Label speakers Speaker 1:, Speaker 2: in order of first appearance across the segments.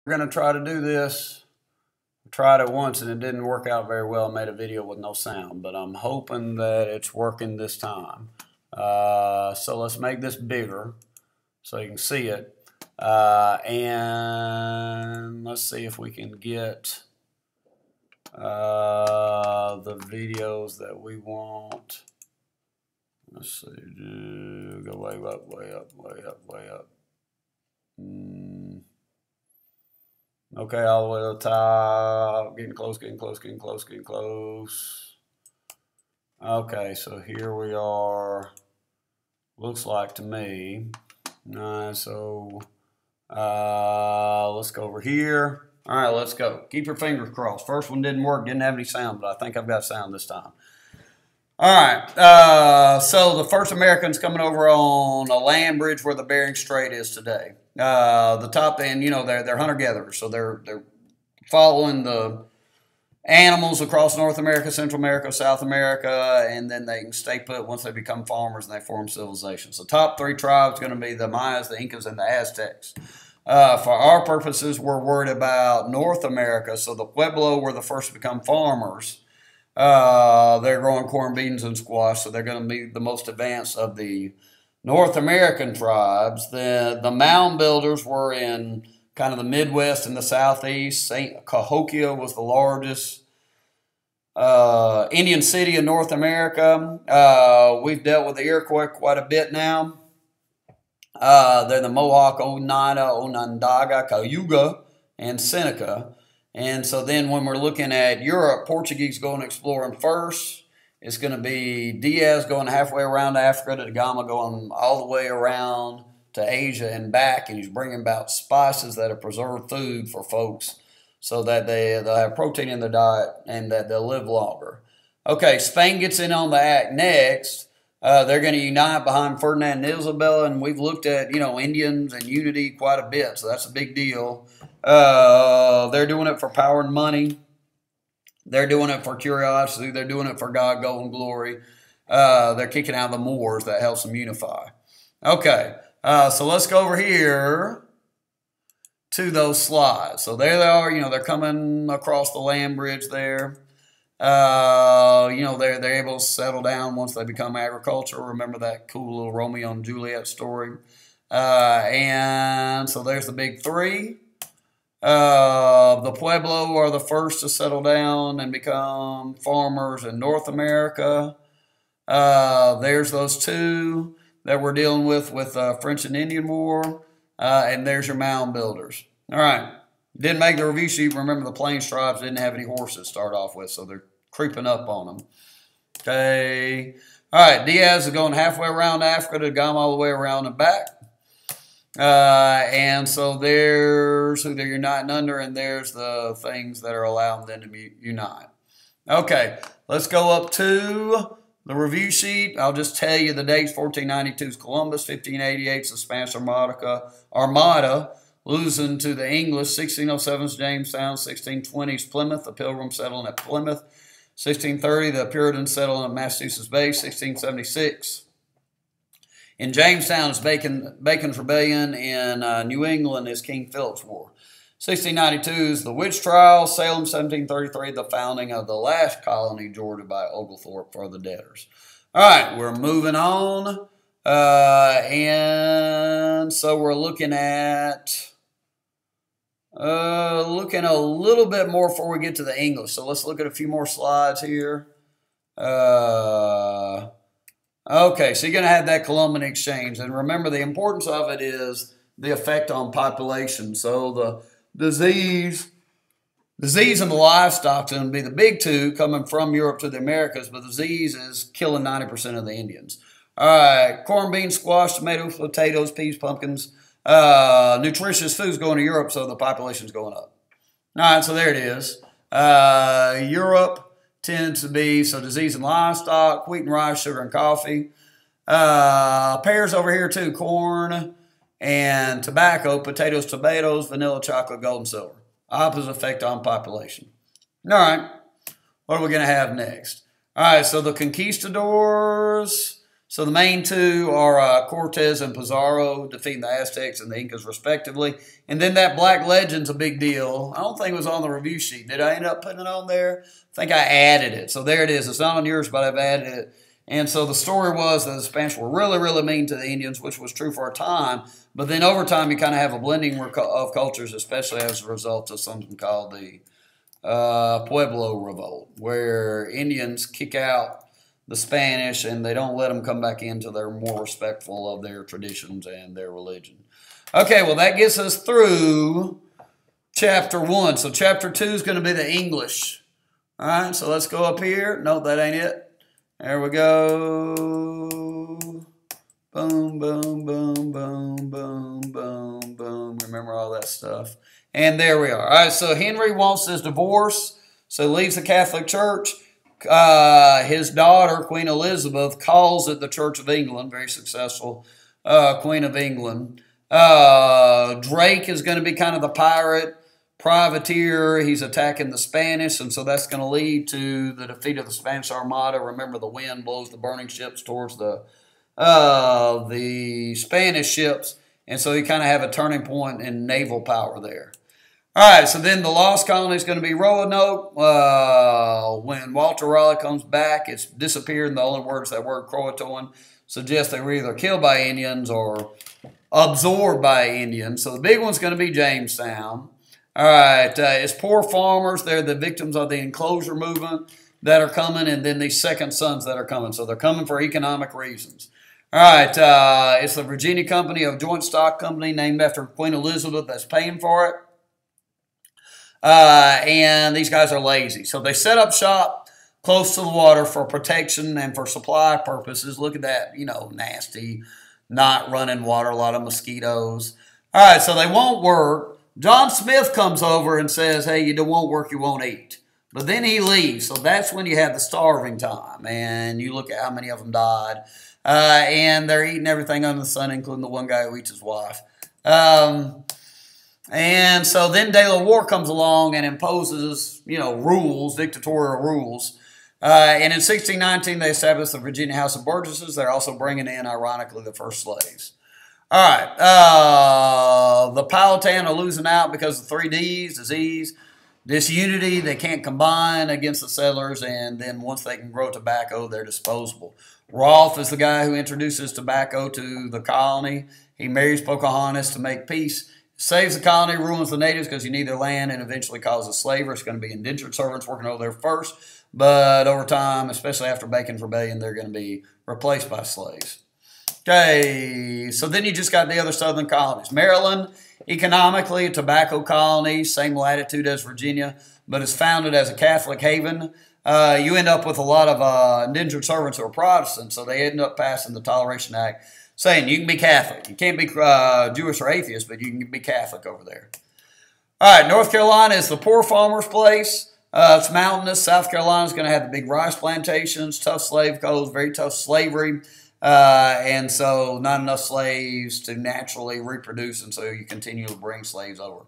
Speaker 1: We're going to try to do this. I tried it once and it didn't work out very well. I made a video with no sound, but I'm hoping that it's working this time. So let's make this bigger so you can see it. And let's see if we can get the videos that we want. Let's see. Go way up, way up, way up, way up. Okay, all the way to the top. Getting close, getting close, getting close, getting close. Okay, so here we are. Looks like to me. So let's go over here. All right, let's go. Keep your fingers crossed. First one didn't work, didn't have any sound, but I think I've got sound this time. All right, so the first Americans coming over on a land bridge where the Bering Strait is today. The top end, you know, they're hunter-gatherers, so they're following the animals across North America, Central America, South America, and then they can stay put once they become farmers and they form civilizations. The top three tribes are going to be the Mayas, the Incas, and the Aztecs. For our purposes, we're worried about North America, so the Pueblo were the first to become farmers. They're growing corn, beans, and squash, so they're going to be the most advanced of the North American tribes. The mound builders were in kind of the Midwest and the Southeast. Cahokia was the largest Indian city in North America. We've dealt with the Iroquois quite a bit now. They're the Mohawk, Oneida, Onondaga, Cayuga, and Seneca. And so then when we're looking at Europe, Portuguese going exploring first. It's going to be Diaz going halfway around Africa, to Da Gama going all the way around to Asia and back. And he's bringing about spices that are preserved food for folks so that they'll have protein in their diet and that they'll live longer. Okay, Spain gets in on the act next. They're going to unite behind Ferdinand and Isabella, and we've looked at, you know, Indians and unity quite a bit, so that's a big deal. They're doing it for power and money. They're doing it for curiosity. They're doing it for God, gold, and glory. They're kicking out the Moors. That helps them unify. Okay, so let's go over here to those slides. So there they are. You know, they're coming across the land bridge there. You know, they're able to settle down once they become agricultural. Remember that cool little Romeo and Juliet story? And so there's the big three. The Pueblo are the first to settle down and become farmers in North America. There's those two that we're dealing with French and Indian War. And there's your mound builders. All right. Didn't make the review sheet. Remember, the Plains tribes didn't have any horses to start off with, so they're creeping up on them. Okay. All right. Diaz is going halfway around Africa to Gama all the way around and back. And so there's who they're uniting under, and there's the things that are allowing them to unite. Okay, let's go up to the review sheet. I'll just tell you the dates. 1492 is Columbus, 1588 is the Spanish Armada, losing to the English. 1607 is Jamestown, 1620 is Plymouth, the Pilgrims settling at Plymouth. 1630, the Puritans settling at Massachusetts Bay. 1676. In Jamestown is Bacon's Rebellion. In New England is King Philip's War. 1692 is the witch trial. Salem, 1733, the founding of the last colony, Georgia, by Oglethorpe for the debtors. All right, we're moving on. And so we're looking at a little bit more before we get to the English. So let's look at a few more slides here. Okay, so you're going to have that Columbian exchange. And remember, the importance of it is the effect on population. So the disease and the livestock is going to be the big two coming from Europe to the Americas, but the disease is killing 90% of the Indians. All right, corn, beans, squash, tomatoes, potatoes, peas, pumpkins. Nutritious foods going to Europe, so the population's going up. All right, so there it is. Europe tends to be, so disease and livestock, wheat and rice, sugar and coffee. Pears over here too, corn and tobacco, potatoes, tomatoes, vanilla, chocolate, gold, and silver. Opposite effect on population. All right, what are we going to have next? All right, so the conquistadors, So the main two are Cortez and Pizarro defeating the Aztecs and the Incas respectively. And then that Black Legend's a big deal. I don't think it was on the review sheet. Did I end up putting it on there? I think I added it. So there it is. It's not on yours, but I've added it. And so the story was that the Spanish were really, really mean to the Indians, which was true for a time. But then over time, you kind of have a blending of cultures, especially as a result of something called the Pueblo Revolt, where Indians kick out the Spanish and they don't let them come back in until they're more respectful of their traditions and their religion. Okay, well, that gets us through chapter 1. So chapter 2 is going to be the English. All right, so let's go up here. No, that ain't it. There we go. Boom, boom, boom, boom, boom, boom, boom. Remember all that stuff. And there we are. All right, so Henry wants his divorce, so he leaves the Catholic Church. His daughter, Queen Elizabeth, calls it the Church of England. Very successful Queen of England. Drake is going to be kind of the pirate privateer. He's attacking the Spanish, and so that's going to lead to the defeat of the Spanish Armada. Remember, the wind blows the burning ships towards the Spanish ships, and so you kind of have a turning point in naval power there. All right, so then the lost colony is going to be Roanoke. When Walter Raleigh comes back, it's disappeared, and the only word is that word Croatoan suggests they were either killed by Indians or absorbed by Indians. So the big one's going to be Jamestown. All right, it's poor farmers. They're the victims of the enclosure movement that are coming, and then these second sons that are coming. So they're coming for economic reasons. All right, it's the Virginia Company, a joint stock company named after Queen Elizabeth that's paying for it. And these guys are lazy. So they set up shop close to the water for protection and for supply purposes. Look at that, nasty, not running water, a lot of mosquitoes. All right, so they won't work. John Smith comes over and says, hey, you won't work, you won't eat. But then he leaves. So that's when you have the starving time. And you look at how many of them died. And they're eating everything under the sun, including the one guy who eats his wife. And so then De La Warr comes along and imposes, rules, dictatorial rules. And in 1619, they established the Virginia House of Burgesses. They're also bringing in, ironically, the first slaves. All right. The Powhatan are losing out because of 3 Ds, disease, disunity. They can't combine against the settlers. And then once they can grow tobacco, they're disposable. Rolfe is the guy who introduces tobacco to the colony. He marries Pocahontas to make peace. Saves the colony, ruins the natives because you need their land, and eventually causes slavery. It's going to be indentured servants working over there first, but over time, especially after Bacon's Rebellion, they're going to be replaced by slaves. Okay, so then you just got the other southern colonies. Maryland, economically, a tobacco colony, same latitude as Virginia, but it's founded as a Catholic haven. You end up with a lot of indentured servants who are Protestants, so they end up passing the Toleration Act, saying you can be Catholic. You can't be Jewish or atheist, but you can be Catholic over there. All right, North Carolina is the poor farmer's place. It's mountainous. South Carolina is going to have the big rice plantations, tough slave codes, very tough slavery, and so not enough slaves to naturally reproduce, and so you continue to bring slaves over.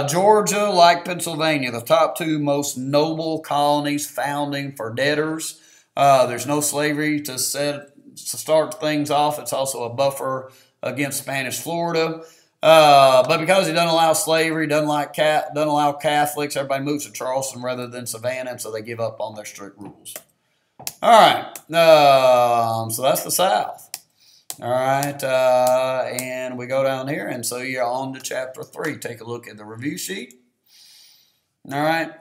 Speaker 1: Georgia, like Pennsylvania, the top 2 most noble colonies founding for debtors. There's no slavery to start things off. It's also a buffer against Spanish Florida. But because he doesn't allow slavery, doesn't allow Catholics, everybody moves to Charleston rather than Savannah, and so they give up on their strict rules. All right. So that's the South. All right. And we go down here, and so you're on to chapter 3. Take a look at the review sheet. All right.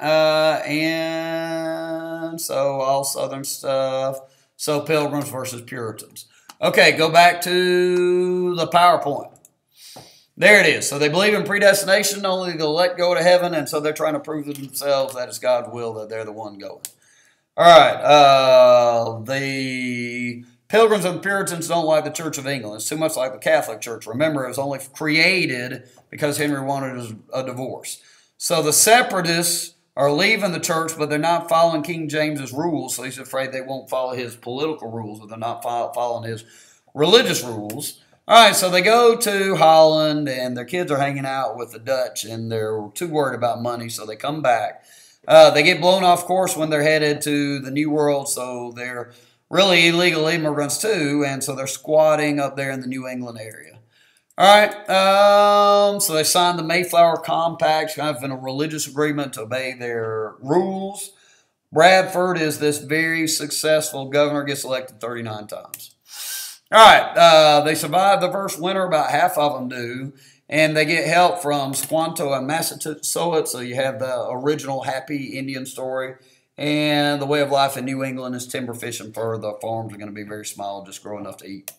Speaker 1: And so all Southern stuff. So Pilgrims versus Puritans. Okay, go back to the PowerPoint. There it is. So they believe in predestination, only to let go to heaven, and so they're trying to prove to themselves that it's God's will that they're the one going. All right. The Pilgrims and the Puritans don't like the Church of England. It's too much like the Catholic Church. Remember, it was only created because Henry wanted a divorce. So the Separatists are leaving the church, but they're not following King James's rules, so he's afraid they won't follow his political rules, but they're not following his religious rules. All right, so they go to Holland, and their kids are hanging out with the Dutch, and they're too worried about money, so they come back. They get blown off course when they're headed to the New World, so they're really illegal immigrants too, and so they're squatting up there in the New England area. All right, so they signed the Mayflower Compact, kind of in a religious agreement to obey their rules. Bradford is this very successful governor, gets elected 39 times. All right, they survived the first winter, about half of them do, and they get help from Squanto and Massachusetts, so you have the original happy Indian story, and the way of life in New England is timber, fish, and fur. The farms are going to be very small, just grow enough to eat.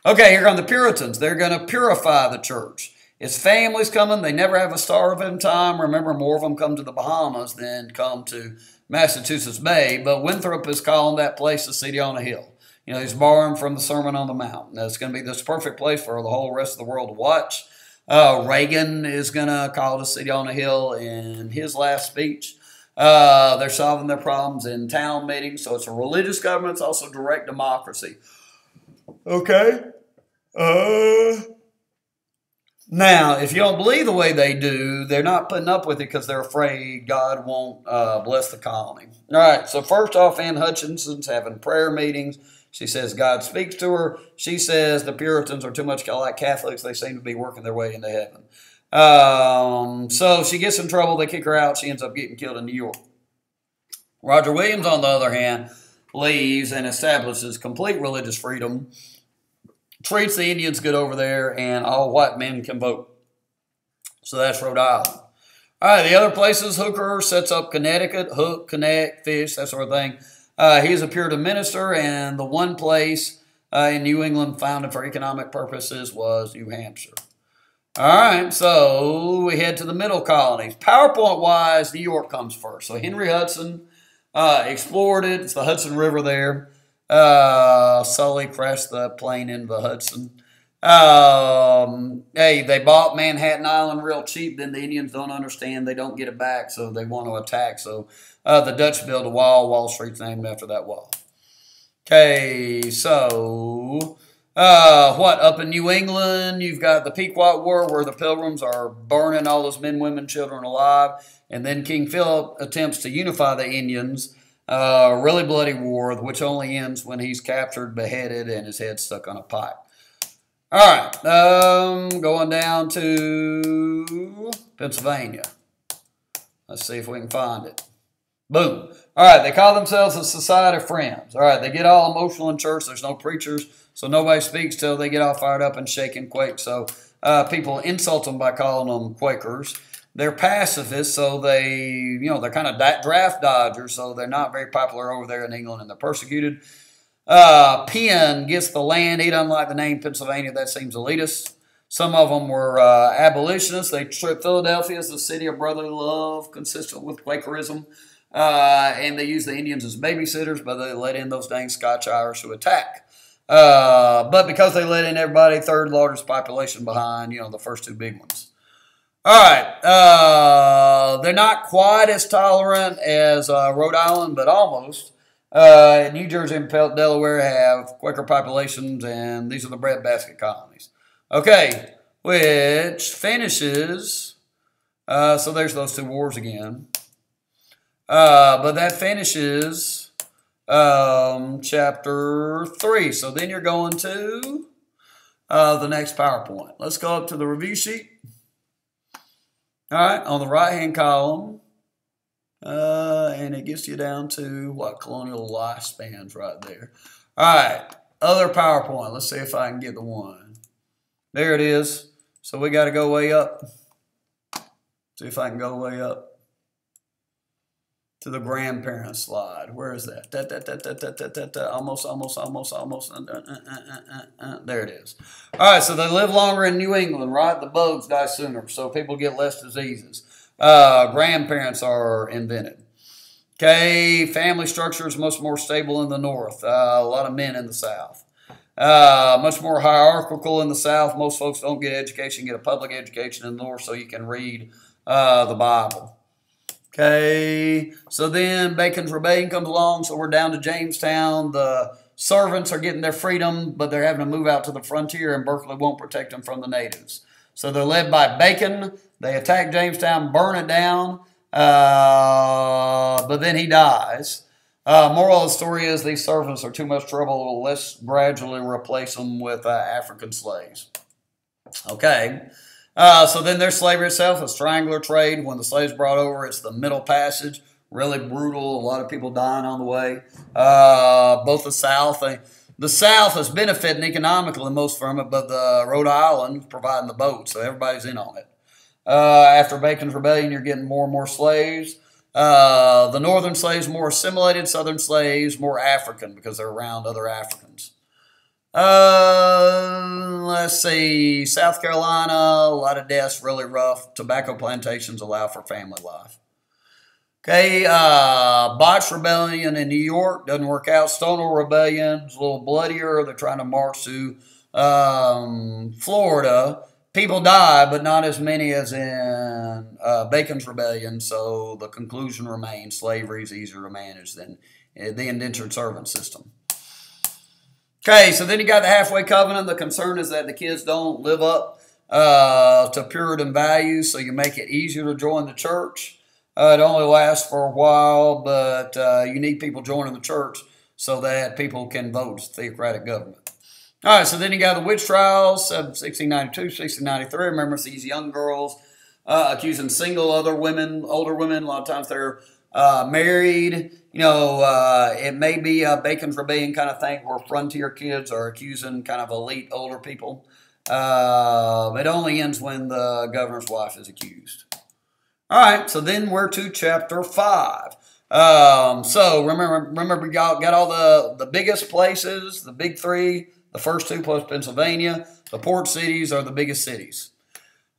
Speaker 1: Okay, here come the Puritans. They're going to purify the church. It's families coming. They never have a starving time. Remember, more of them come to the Bahamas than come to Massachusetts Bay, but Winthrop is calling that place the city on a hill. You know, he's borrowing from the Sermon on the Mount. That's going to be this perfect place for the whole rest of the world to watch. Reagan is going to call the city on a hill in his last speech. They're solving their problems in town meetings, so it's a religious government. It's also direct democracy. Okay. Now, if you don't believe the way they do, they're not putting up with it because they're afraid God won't bless the colony. All right, so first off, Ann Hutchinson's having prayer meetings. She says God speaks to her. She says the Puritans are too much like Catholics. They seem to be working their way into heaven. So she gets in trouble. They kick her out. She ends up getting killed in New York. Roger Williams, on the other hand, leaves and establishes complete religious freedom, treats the Indians good over there, and all white men can vote. So that's Rhode Island. All right, the other places, Hooker sets up Connecticut, hook, connect, fish, that sort of thing. He's a Puritan minister, and the one place in New England founded for economic purposes was New Hampshire. All right, so we head to the middle colonies. PowerPoint-wise, New York comes first. So Henry Hudson explored it. It's the Hudson River there. Sully crashed the plane into the Hudson. Hey, they bought Manhattan Island real cheap. Then the Indians don't understand. They don't get it back, so they want to attack. So the Dutch build a wall. Wall Street's named after that wall. Okay, so what, up in New England, you've got the Pequot War where the Pilgrims are burning all those men, women, children alive. And then King Philip attempts to unify the Indians. Really bloody war, which only ends when he's captured, beheaded, and his head stuck on a pike. All right, going down to Pennsylvania. Let's see if we can find it. Boom. All right, they call themselves a Society of Friends. All right, they get all emotional in church. There's no preachers, so nobody speaks till they get all fired up and shake and quake. So people insult them by calling them Quakers. They're pacifists, so they're kind of draft dodgers, so they're not very popular over there in England, and they're persecuted. Penn gets the land. He doesn't like the name Pennsylvania. That seems elitist. Some of them were abolitionists. They tripped Philadelphia as the city of brotherly love, consistent with Quakerism. And they used the Indians as babysitters, but they let in those dang Scotch-Irish who attack. But because they let in everybody, third largest population behind, the first two big ones. All right, they're not quite as tolerant as Rhode Island, but almost. New Jersey and Delaware have Quaker populations, and these are the breadbasket colonies. Okay, which finishes, so there's those two wars again. But that finishes chapter 3. So then you're going to the next PowerPoint. Let's go up to the review sheet. All right, on the right-hand column, and it gets you down to what? Colonial lifespans right there. All right, other PowerPoint. Let's see if I can get the one. There it is. So we got to go way up. See if I can go way up to the grandparent slide. Where is that? Almost. There it is. All right, so they live longer in New England, right? The bugs die sooner, so people get less diseases. Grandparents are invented. Okay, family structure is much more stable in the North. A lot of men in the South. Much more hierarchical in the South. Most folks don't get education, get a public education in the North so you can read the Bible. Okay, so then Bacon's Rebellion comes along, so we're down to Jamestown. The servants are getting their freedom, but they're having to move out to the frontier, and Berkeley won't protect them from the natives. So they're led by Bacon. They attack Jamestown, burn it down, but then he dies. Moral of the story is these servants are too much trouble. Let's gradually replace them with African slaves. Okay. So then there's slavery itself, a triangular trade. When the slaves brought over, it's the Middle Passage. Really brutal. A lot of people dying on the way. Both the South is benefiting economically the most from it, but the Rhode Island providing the boat, so everybody's in on it. After Bacon's Rebellion, you're getting more and more slaves. The northern slaves more assimilated, southern slaves more African because they're around other Africans. Let's see, South Carolina, a lot of deaths, really rough. Tobacco plantations allow for family life. Okay, botched rebellion in New York, doesn't work out. Stonewall Rebellion is a little bloodier. They're trying to march to Florida. People die, but not as many as in Bacon's Rebellion, so the conclusion remains slavery is easier to manage than the indentured servant system. Okay, so then you got the halfway covenant. The concern is that the kids don't live up to Puritan values, so you make it easier to join the church. It only lasts for a while, but you need people joining the church so that people can vote theocratic government. All right, so then you got the witch trials, 1692, 1693. Remember, it's these young girls accusing single older women. A lot of times they're married. You know, it may be a Bacon's Rebellion kind of thing where frontier kids are accusing kind of elite older people. It only ends when the governor's wife is accused. All right, so then we're to chapter 5. So remember, y'all got all the biggest places, the big three, the first two plus Pennsylvania. The port cities are the biggest cities.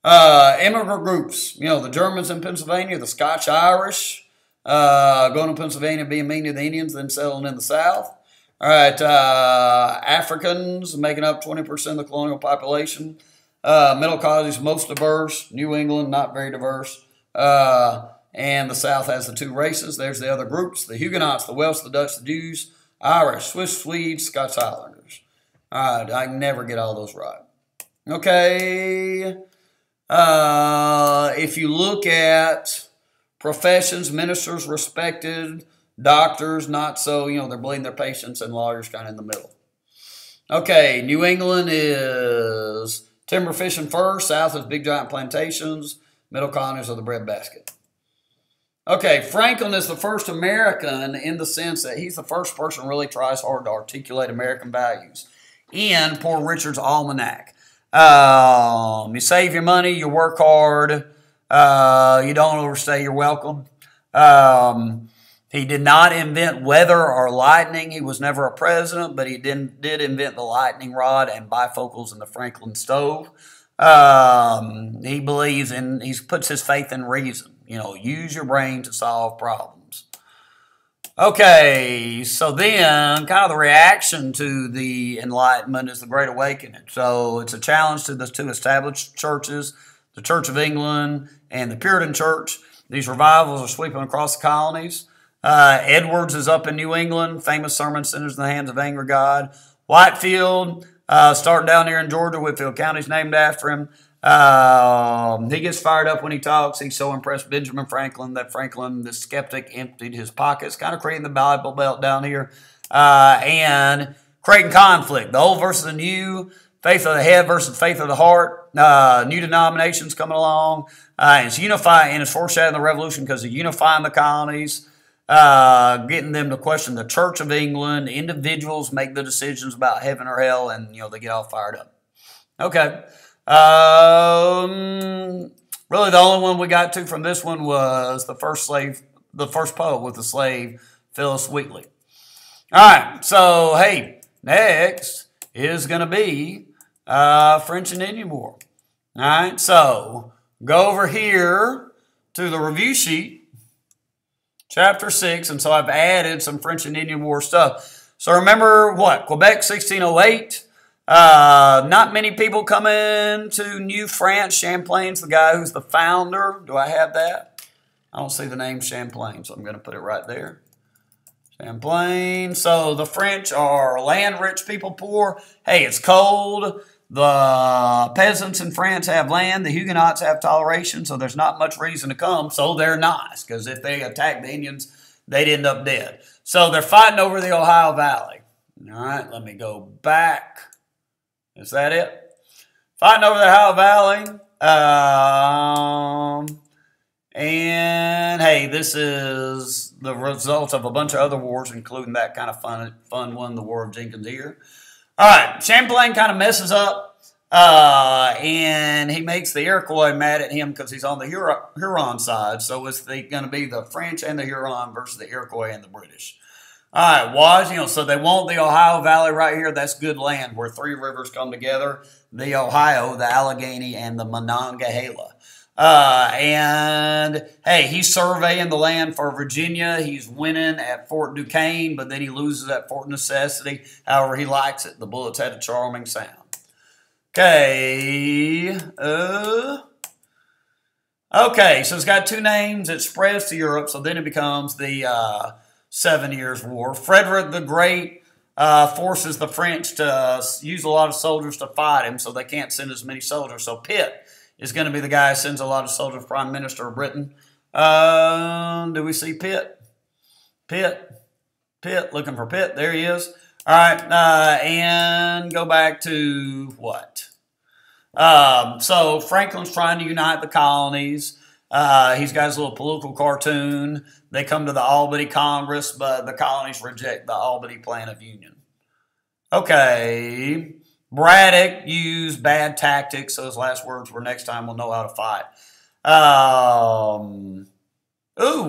Speaker 1: Immigrant groups, you know, the Germans in Pennsylvania, the Scotch-Irish, going to Pennsylvania, being mean to the Indians, then settling in the South. All right, Africans making up 20% of the colonial population. Middle colonies most diverse. New England, not very diverse. And the South has the two races. There's the other groups, the Huguenots, the Welsh, the Dutch, the Jews, Irish, Swiss, Swedes, Scots Highlanders. All right, I can never get all those right. Okay. If you look at professions, ministers respected, doctors not so, you know, they're bleeding their patients, and lawyers kind of in the middle. Okay, New England is timber fishing first. South is big giant plantations. Middle colonies are the breadbasket. Okay, Franklin is the first American in the sense that he's the first person who really tries hard to articulate American values in Poor Richard's Almanac. You save your money, you work hard, you don't overstay your welcome. He did not invent weather or lightning. He was never a president, but he did invent the lightning rod and bifocals in the Franklin stove. He believes in, he puts his faith in reason. You know, use your brain to solve problems. Okay, so then kind of the reaction to the Enlightenment is the Great Awakening. So it's a challenge to the two established churches, the Church of England and the Puritan Church. These revivals are sweeping across the colonies. Edwards is up in New England, famous sermon centers in the hands of angry God. Whitefield, starting down here in Georgia, Whitfield County's named after him. He gets fired up when he talks. He's so impressed with Benjamin Franklin that Franklin, the skeptic, emptied his pockets, kind of creating the Bible Belt down here, and creating conflict. The old versus the new, faith of the head versus faith of the heart, new denominations coming along. It's unifying, and it's foreshadowing the revolution because of unifying the colonies, getting them to question the Church of England. Individuals make the decisions about heaven or hell, and you know they get all fired up. Okay. Really the only one we got to from this one was the first poet with the slave, Phillis Wheatley. All right, so hey, next is going to be French and Indian War. All right, so go over here to the review sheet, chapter 6, and so I've added some French and Indian War stuff. So remember what? Quebec, 1608. Not many people coming to New France. Champlain's the guy who's the founder. Do I have that? I don't see the name Champlain, so I'm going to put it right there. Champlain. So the French are land-rich, people poor. Hey, it's cold. The peasants in France have land. The Huguenots have toleration, so there's not much reason to come. So they're nice, because if they attack the Indians, they'd end up dead. So they're fighting over the Ohio Valley. All right, let me go back. Is that it? Fighting over the Ohio Valley. And hey, this is the result of a bunch of other wars, including that kind of fun one, the War of Jenkins Ear. All right, Champlain kind of messes up, and he makes the Iroquois mad at him because he's on the Huron side. So it's going to be the French and the Huron versus the Iroquois and the British. All right, so they want the Ohio Valley right here. That's good land where three rivers come together: the Ohio, the Allegheny, and the Monongahela. And hey, he's surveying the land for Virginia. He's winning at Fort Duquesne, but then he loses at Fort Necessity. However, he likes it. The bullets had a charming sound. Okay. Okay, so it's got two names. It spreads to Europe, so then it becomes the 7 Years' War. Frederick the Great forces the French to use a lot of soldiers to fight him, so they can't send as many soldiers. So Pitt is going to be the guy who sends a lot of soldiers, Prime Minister of Britain. Do we see Pitt? Pitt, looking for Pitt. There he is. All right, and go back to what? So Franklin's trying to unite the colonies. He's got his little political cartoon. They come to the Albany Congress, but the colonies reject the Albany Plan of Union. Okay. Braddock used bad tactics, so his last words were, "Next time we'll know how to fight."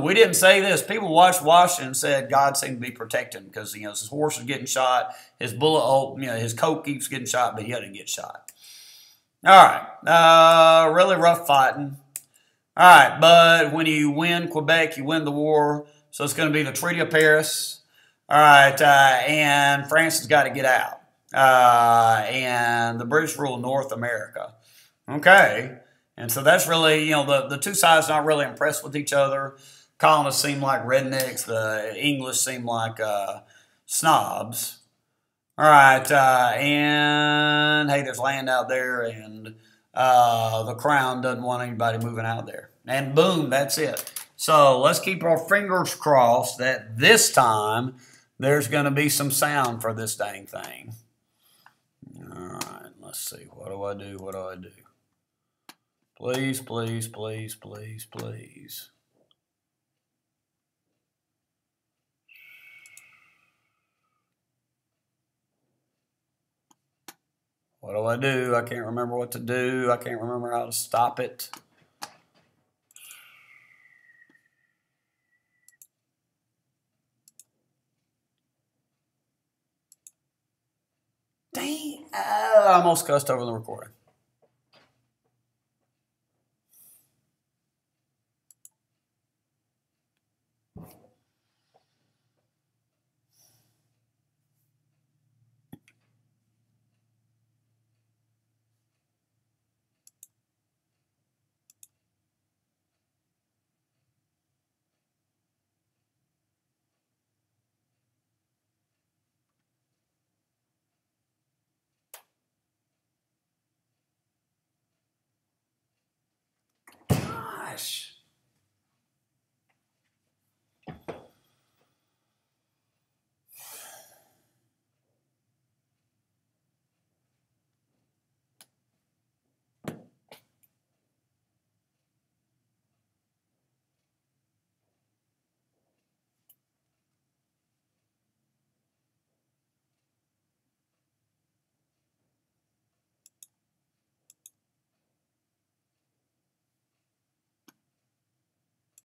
Speaker 1: We didn't say this. People watched Washington and said God seemed to be protecting him because, his horse is getting shot, his his coat keeps getting shot, but he doesn't get shot. All right. Really rough fighting. All right, but when you win Quebec, you win the war, so it's going to be the Treaty of Paris. All right, and France has got to get out. And the British rule North America. Okay. And so that's really, the two sides not really impressed with each other. Colonists seem like rednecks. The English seem like snobs. All right. And hey, there's land out there, and the Crown doesn't want anybody moving out there. And boom, that's it. So let's keep our fingers crossed that this time there's going to be some sound for this dang thing. All right, let's see. What do I do? What do I do? Please, please, please, please, please. What do I do? I can't remember what to do. I can't remember how to stop it. Dang, I almost cussed over the recording. Gosh.